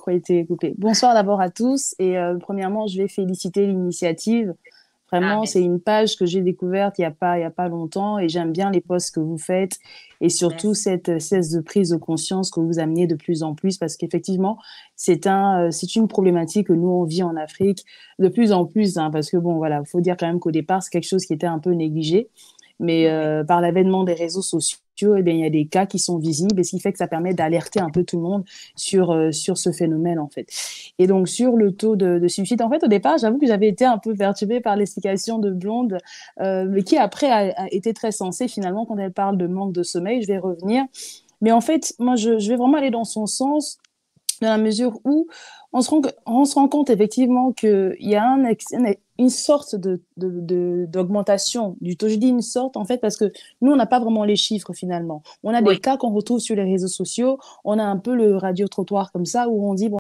micro a été coupé. Bonsoir d'abord à tous et premièrement, je vais féliciter l'initiative. Ah, Vraiment, c'est merci. une page que j'ai découverte il y a pas longtemps et j'aime bien les posts que vous faites et surtout Merci. cette cesse de prise de conscience que vous amenez de plus en plus parce qu'effectivement, c'est une problématique que nous on vit en Afrique de plus en plus hein, parce que bon voilà, faut dire quand même qu'au départ c'est quelque chose qui était un peu négligé, mais Oui. par l'avènement des réseaux sociaux, eh bien, il y a des cas qui sont visibles et ce qui fait que ça permet d'alerter un peu tout le monde sur ce phénomène en fait. Et donc, sur le taux de suicide, en fait, au départ, j'avoue que j'avais été un peu perturbée par l'explication de Blonde, mais qui après a été très sensée finalement quand elle parle de manque de sommeil. Je vais revenir. Mais en fait, moi, je vais vraiment aller dans son sens dans la mesure où on se rend compte effectivement qu'il y a une sorte d'augmentation du taux. Je dis une sorte en fait parce que nous, on n'a pas vraiment les chiffres finalement. On a des Oui. cas qu'on retrouve sur les réseaux sociaux, on a un peu le radio-trottoir comme ça où on dit, bon,